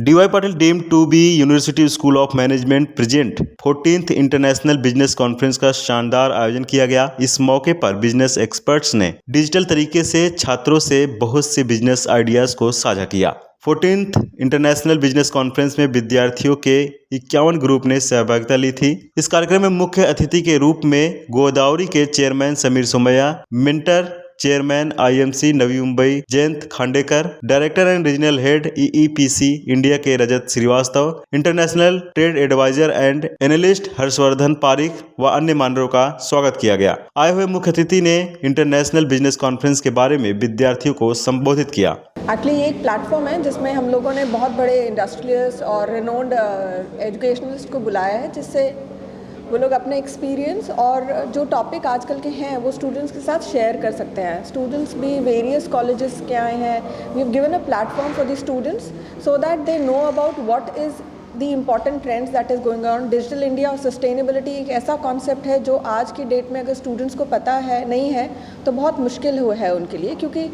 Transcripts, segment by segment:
DY Patil deemed to be university school of management present 14th international business conference का शानदार आयोजन किया गया। इस मौके पर बिजनेस एक्सपर्ट्स ने डिजिटल तरीके से छात्रों से बहुत से बिजनेस आइडियाज को साझा किया। 14th इंटरनेशनल बिजनेस कॉन्फ्रेंस में विद्यार्थियों के 51 ग्रुप ने सहभागिता ली थी। इस कार्यक्रम में मुख्य अतिथि के रूप में गोदावरी के chairman Sameer Somaiya, mentor chairman IMC Navi Mumbai Jayant Khandekar, director and regional head EEPC India के Rajat Shrivastava, international trade adviser and analyst Harshvardhan Pareek व अन्य मान्यवरों का स्वागत किया गया। आए हुए मुख्य अतिथि ने इंटरनेशनल बिजनेस कॉन्फ्रेंस के बारे में विद्यार्थियों को संबोधित किया। एक्चुअली ये एक प्लेटफॉर्म है जिसमें हम लोगों ने बहुत बड़े इंडस्ट्रियलिस्ट और रिनोन्ड एजुकेशनलिस्ट को बुलाया है, जिससे वो लोग अपने एक्सपीरियंस और जो टॉपिक आजकल के हैं वो स्टूडेंट्स के साथ शेयर कर सकते हैं। स्टूडेंट्स भी वेरियस कॉलेजेस के आए हैं। We have given a platform for the students so that they know about what is the important trends that is going on. Digital India और सस्टेनेबिलिटी एक ऐसा कॉन्सेप्ट है जो आज की डेट में अगर स्टूडेंट्स को पता है नहीं है तो बहुत मुश्किल हुआ है उनके लिए, क्योंकि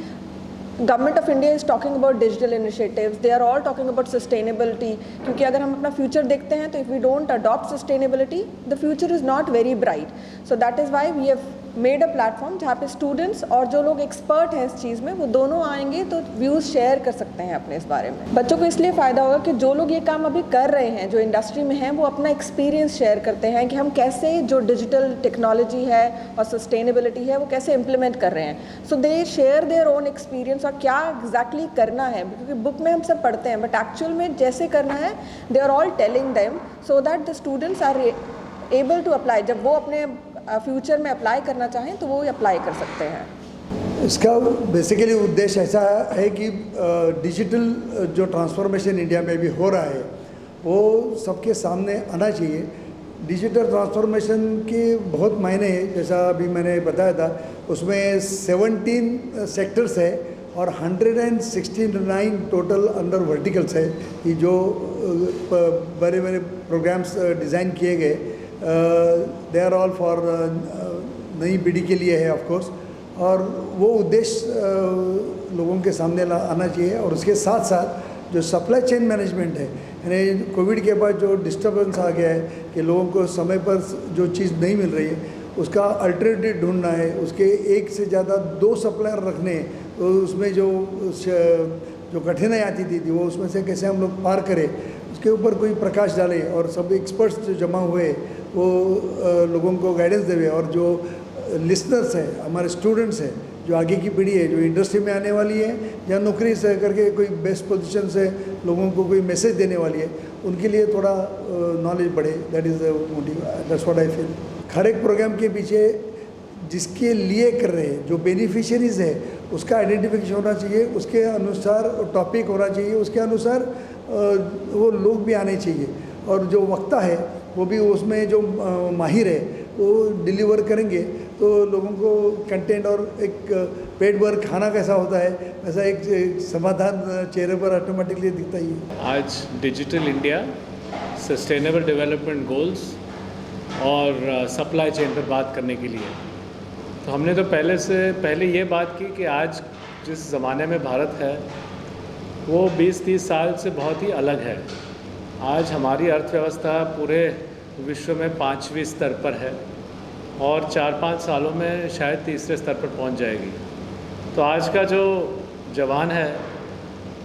government of India is talking about digital initiatives, they are all talking about sustainability. क्योंकि अगर हम अपना फ्यूचर देखते हैं तो if we don't adopt sustainability the future is not very bright. So that is why we have made a platform जहाँ पे students और जो लोग एक्सपर्ट हैं इस चीज़ में वो दोनों आएंगे तो व्यूज़ शेयर कर सकते हैं अपने इस बारे में। बच्चों को इसलिए फ़ायदा होगा कि जो लोग ये काम अभी कर रहे हैं, जो इंडस्ट्री में हैं, वो अपना एक्सपीरियंस शेयर करते हैं कि हम कैसे जो डिजिटल टेक्नोलॉजी है और सस्टेनेबिलिटी है वो कैसे इम्प्लीमेंट कर रहे हैं। सो दे शेयर देयर ओन एक्सपीरियंस और क्या एग्जैक्टली करना है, क्योंकि बुक में हम सब पढ़ते हैं बट एक्चुअल में जैसे करना है they are all telling them so that the students are able to apply. जब वो अपने फ्यूचर में अप्लाई करना चाहें तो वो अप्लाई कर सकते हैं। इसका बेसिकली उद्देश्य ऐसा है कि डिजिटल जो ट्रांसफॉर्मेशन इंडिया में भी हो रहा है वो सबके सामने आना चाहिए। डिजिटल ट्रांसफॉर्मेशन के बहुत मायने हैं, जैसा अभी मैंने बताया था, उसमें 17 सेक्टर्स है और 169 टोटल अंडर वर्टिकल्स है कि जो बड़े बड़े प्रोग्राम्स डिज़ाइन किए गए। दे आर ऑल फॉर नई पीढ़ी के लिए है ऑफ कोर्स, और वो उद्देश्य लोगों के सामने आना चाहिए। और उसके साथ साथ जो सप्लाई चेन मैनेजमेंट है, यानी कोविड के बाद जो डिस्टर्बेंस आ गया है कि लोगों को समय पर जो चीज़ नहीं मिल रही है उसका अल्टरनेटिव ढूंढना है, उसके एक से ज़्यादा 2 सप्लायर रखने, तो उसमें जो कठिनाई आती थी वो उसमें से कैसे हम लोग पार करें, उसके ऊपर कोई प्रकाश डाले और सब एक्सपर्ट्स जो जमा हुए वो लोगों को गाइडेंस देवे। और जो लिसनर्स हैं, हमारे स्टूडेंट्स हैं, जो आगे की पीढ़ी है, जो इंडस्ट्री में आने वाली है या नौकरी से करके कोई बेस्ट पोजीशन से लोगों को कोई मैसेज देने वाली है, उनके लिए थोड़ा नॉलेज बढ़े। That is the motive, that's what I feel. हर एक प्रोग्राम के पीछे जिसके लिए कर रहे हैं, जो बेनिफिशियरीज है, उसका आइडेंटिफिकेशन होना चाहिए, उसके अनुसार टॉपिक होना चाहिए, उसके अनुसार वो लोग भी आने चाहिए, और जो वक्ता है वो भी उसमें जो माहिर है वो डिलीवर करेंगे तो लोगों को कंटेंट और एक पेट भर खाना कैसा होता है वैसा एक समाधान चेहरे पर ऑटोमेटिकली दिखता ही है। आज digital India, sustainable development goals और सप्लाई चेन पर बात करने के लिए, तो हमने तो पहले ये बात की कि आज जिस ज़माने में भारत है वो 20-30 साल से बहुत ही अलग है। आज हमारी अर्थव्यवस्था पूरे विश्व में 5वें स्तर पर है और 4-5 सालों में शायद 3रे स्तर पर पहुंच जाएगी। तो आज का जो जवान है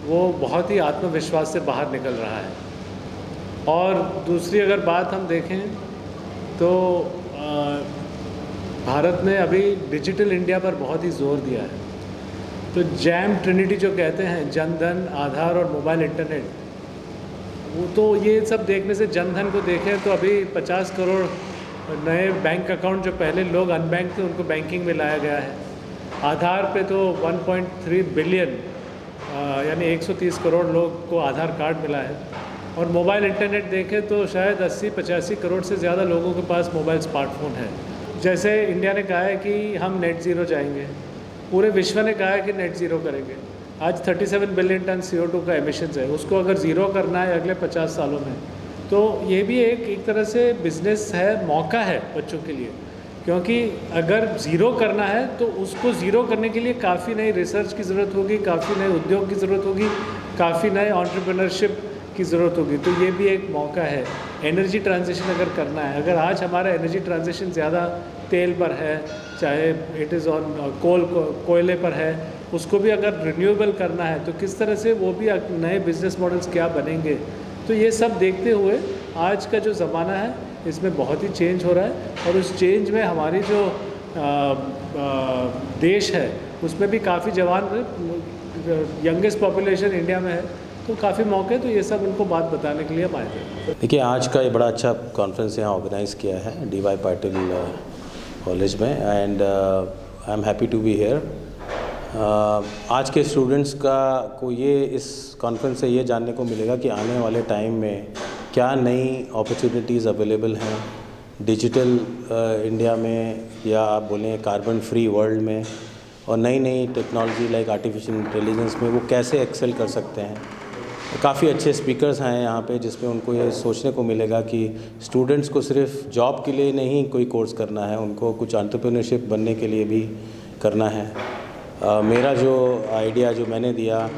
वो बहुत ही आत्मविश्वास से बाहर निकल रहा है। और दूसरी अगर बात हम देखें तो भारत ने अभी डिजिटल इंडिया पर बहुत ही जोर दिया है। तो जैम ट्रिनिटी जो कहते हैं, जनधन, आधार और मोबाइल इंटरनेट, वो तो ये सब देखने से जनधन को देखें तो अभी 50 करोड़ नए बैंक अकाउंट जो पहले लोग अनबैंक थे उनको बैंकिंग में लाया गया है। आधार पे तो 1.3 बिलियन यानी 130 करोड़ लोग को आधार कार्ड मिला है। और मोबाइल इंटरनेट देखें तो शायद 80-85 करोड़ से ज़्यादा लोगों के पास मोबाइल स्मार्टफोन है। जैसे इंडिया ने कहा है कि हम नेट ज़ीरो जाएंगे, पूरे विश्व ने कहा है कि नेट ज़ीरो करेंगे। आज 37 बिलियन टन CO2 का एमिशंस है, उसको अगर ज़ीरो करना है अगले 50 सालों में, तो ये भी एक तरह से बिज़नेस है, मौका है बच्चों के लिए। क्योंकि अगर ज़ीरो करना है तो उसको ज़ीरो करने के लिए काफ़ी नई रिसर्च की ज़रूरत होगी, काफ़ी नए उद्योग की ज़रूरत होगी, काफ़ी नए एंटरप्रेन्योरशिप की ज़रूरत होगी, तो ये भी एक मौका है। एनर्जी ट्रांजिशन अगर करना है, अगर आज हमारा एनर्जी ट्रांजिशन ज़्यादा तेल पर है, चाहे इट इज़ ऑन कोयले पर है, उसको भी अगर रिन्यूएबल करना है तो किस तरह से वो भी नए बिजनेस मॉडल्स क्या बनेंगे। तो ये सब देखते हुए आज का जो ज़माना है इसमें बहुत ही चेंज हो रहा है, और उस चेंज में हमारी जो देश है उसमें भी काफ़ी जवान, यंगेस्ट पॉपुलेशन इंडिया में है, तो काफ़ी मौके, तो ये सब उनको बात बताने के लिए हम आए थे। देखिए, आज का ये बड़ा अच्छा कॉन्फ्रेंस यहाँ ऑर्गेनाइज़ किया है DY पाटिल कॉलेज में, and I am happy to be here. आज के स्टूडेंट्स को ये इस कॉन्फ्रेंस से ये जानने को मिलेगा कि आने वाले टाइम में क्या नई अपॉर्चुनिटीज़ अवेलेबल हैं डिजिटल इंडिया में, या आप बोलें कार्बन फ्री वर्ल्ड में, और नई नई टेक्नोलॉजी लाइक आर्टिफिशियल इंटेलिजेंस में वो कैसे एक्सेल कर सकते हैं। काफ़ी अच्छे स्पीकर्स हैं यहाँ पे, जिसमें उनको ये सोचने को मिलेगा कि स्टूडेंट्स को सिर्फ जॉब के लिए नहीं कोई कोर्स करना है, उनको कुछ एंटरप्रेन्योरशिप बनने के लिए भी करना है। मेरा जो आइडिया जो मैंने दिया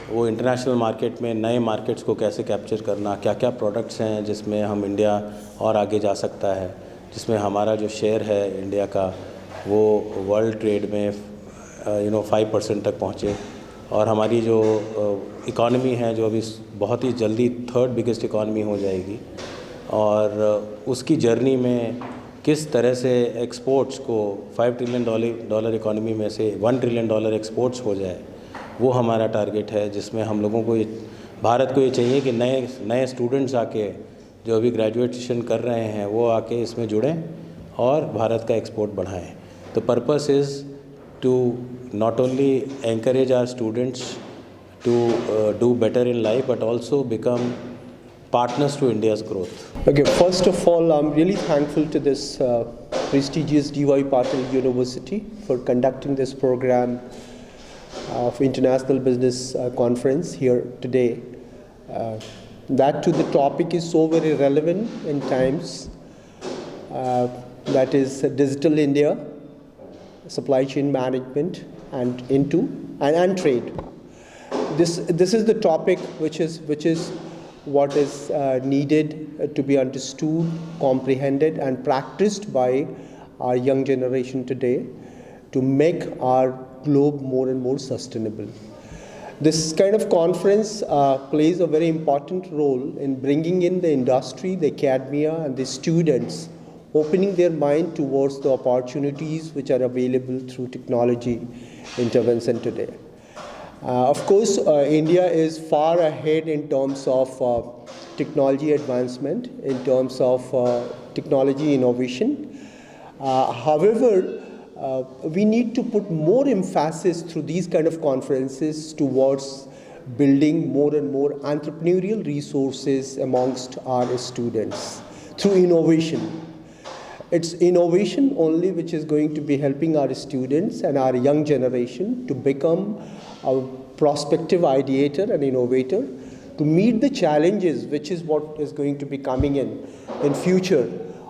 वो इंटरनेशनल मार्केट में नए मार्केट्स को कैसे कैप्चर करना, क्या क्या प्रोडक्ट्स हैं जिसमें हम इंडिया और आगे जा सकता है, जिसमें हमारा जो शेयर है इंडिया का वो वर्ल्ड ट्रेड में 5% तक पहुँचे, और हमारी जो इकॉनमी है जो अभी बहुत ही जल्दी 3rd बिगेस्ट इकॉनमी हो जाएगी, और उसकी जर्नी में किस तरह से एक्सपोर्ट्स को $5 ट्रिलियन इकॉनमी में से $1 ट्रिलियन एक्सपोर्ट्स हो जाए, वो हमारा टारगेट है। जिसमें हम लोगों को भारत को ये चाहिए कि नए स्टूडेंट्स आके जो अभी ग्रेजुएशन कर रहे हैं वो आके इसमें जुड़ें और भारत का एक्सपोर्ट बढ़ाएं। तो purpose is to not only encourage our students to do better in life, but also become partners to India's growth. Okay, first of all, I'm really thankful to this prestigious DY Patil University for conducting this program of International Business Conference here today. That too, the topic is so very relevant in times, that is digital India, supply chain management, and trade. This is the topic which is what is needed to be understood, comprehended, and practiced by our young generation today to make our globe more and more sustainable. This kind of conference plays a very important role in bringing in the industry, the academia, and the students, opening their mind towards the opportunities which are available through technology intervention today. Of course, India is far ahead in terms of technology advancement, in terms of technology innovation. However, we need to put more emphasis through these kind of conferences towards building more and more entrepreneurial resources amongst our students through innovation. It's innovation only which is going to be helping our students and our young generation to become a prospective ideator and innovator, to meet the challenges which is what is going to be coming in future,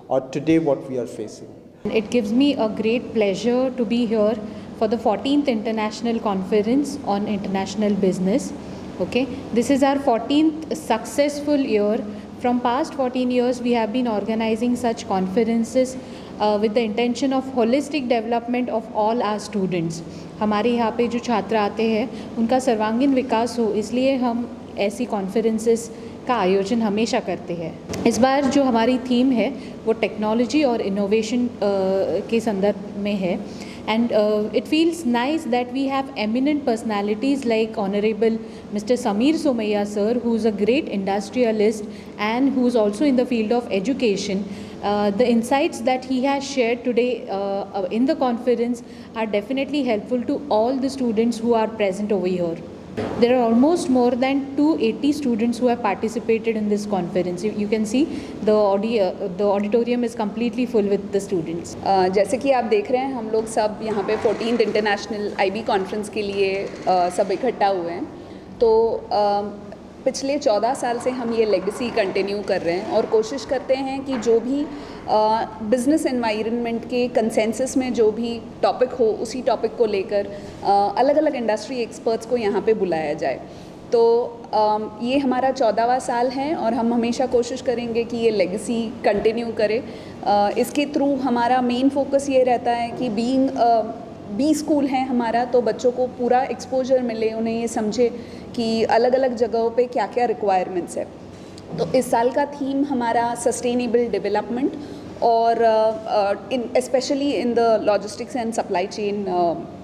or today what we are facing. It gives me a great pleasure to be here for the 14th International Conference on International Business. Okay, this is our 14th successful year. From past 14 years, we have been organizing such conferences with the intention of holistic development of all our students. हमारे यहाँ पे जो छात्र आते हैं उनका सर्वांगीण विकास हो, इसलिए हम ऐसी कॉन्फ्रेंसेस का आयोजन हमेशा करते हैं। इस बार जो हमारी थीम है वो टेक्नोलॉजी और इनोवेशन के संदर्भ में है, and it feels nice that we have eminent personalities like Honorable Mr. Sameer Somaiya sir, who's a great industrialist and who's also in the field of education. The insights that he has shared today in the conference are definitely helpful to all the students who are present over here. There are almost more than 280 students who have participated in this conference. You can see the auditorium is completely full with the students. जैसे कि आप देख रहे हैं, हम लोग सब यहाँ पे 14th इंटरनेशनल IB कॉन्फ्रेंस के लिए सब इकट्ठा हुए हैं। तो पिछले 14 साल से हम ये लेगेसी कंटिन्यू कर रहे हैं और कोशिश करते हैं कि जो भी बिज़नेस एनवायरनमेंट के कंसेंसस में जो भी टॉपिक हो, उसी टॉपिक को लेकर अलग अलग इंडस्ट्री एक्सपर्ट्स को यहाँ पे बुलाया जाए। तो ये हमारा 14वां साल है और हम हमेशा कोशिश करेंगे कि ये लेगेसी कंटिन्यू करे। इसके थ्रू हमारा मेन फोकस ये रहता है कि बीइंग बी स्कूल है हमारा, तो बच्चों को पूरा एक्सपोजर मिले, उन्हें ये समझे कि अलग अलग जगहों पे क्या क्या रिक्वायरमेंट्स है। तो इस साल का थीम हमारा सस्टेनेबल डेवलपमेंट और specially in the logistics and supply chain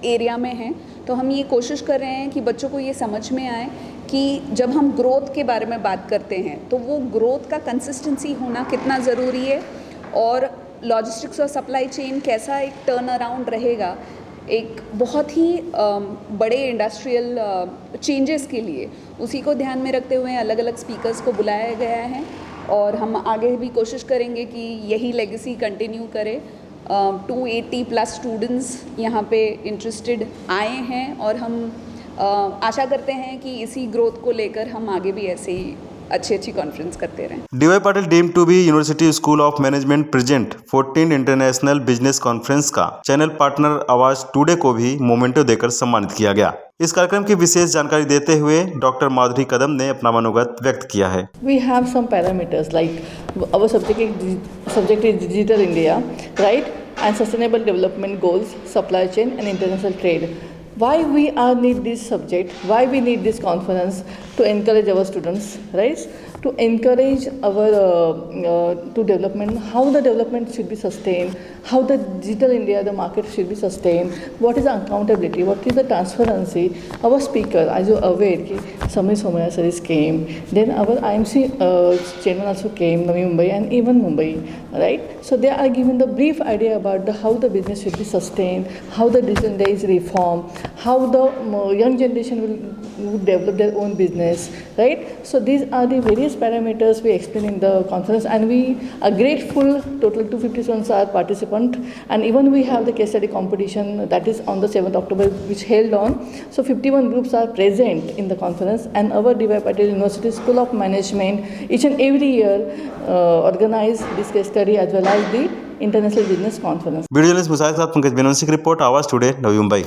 area में है। तो हम ये कोशिश कर रहे हैं कि बच्चों को ये समझ में आए कि जब हम ग्रोथ के बारे में बात करते हैं तो वो ग्रोथ का कंसिस्टेंसी होना कितना ज़रूरी है और लॉजिस्टिक्स और सप्लाई चेन कैसा एक टर्न अराउंड रहेगा एक बहुत ही बड़े इंडस्ट्रियल चेंजेस के लिए। उसी को ध्यान में रखते हुए अलग अलग स्पीकर्स को बुलाया गया है और हम आगे भी कोशिश करेंगे कि यही लेगेसी कंटिन्यू करें। 280+ स्टूडेंट्स यहाँ पे इंटरेस्टेड आए हैं और हम आशा करते हैं कि इसी ग्रोथ को लेकर हम आगे भी ऐसे ही अच्छी कॉन्फ्रेंस करते रहें। DY Patil deemed to be university school of management present 14th international business conference का चैनल पार्टनर आवाज टुडे को भी मोमेंटो देकर सम्मानित किया गया। इस कार्यक्रम की विशेष जानकारी देते हुए डॉक्टर माधुरी कदम ने अपना मनोगत व्यक्त किया है। We have some parameters like our subject is digital India, right? And sustainable development goals, supply chain and international trade. Why we need this subject? Why we need this conference? To encourage our students, right? To encourage our to development, how the development should be sustained, how the digital India, the market should be sustained, what is the accountability, what is the transparency. Our speaker, as you are aware, Samir Somaya sir came, then our IMC chairman also came, Navi Mumbai and even Mumbai, right? So they are giving the brief idea about how the business should be sustained, how the digital India is reformed, how the young generation will develop their own business, right? So these are the various parameters we explain in the conference, and we are grateful. Total 250 students are participant, and even we have the case study competition that is on the 7th October, which held on. So 51 groups are present in the conference, and our DY Patil University School of Management each and every year organize this case study as well as the International Business Conference. Video journalist Musahid के साथ पंकज बेनवंशी की report, आवाज today, Navi Mumbai.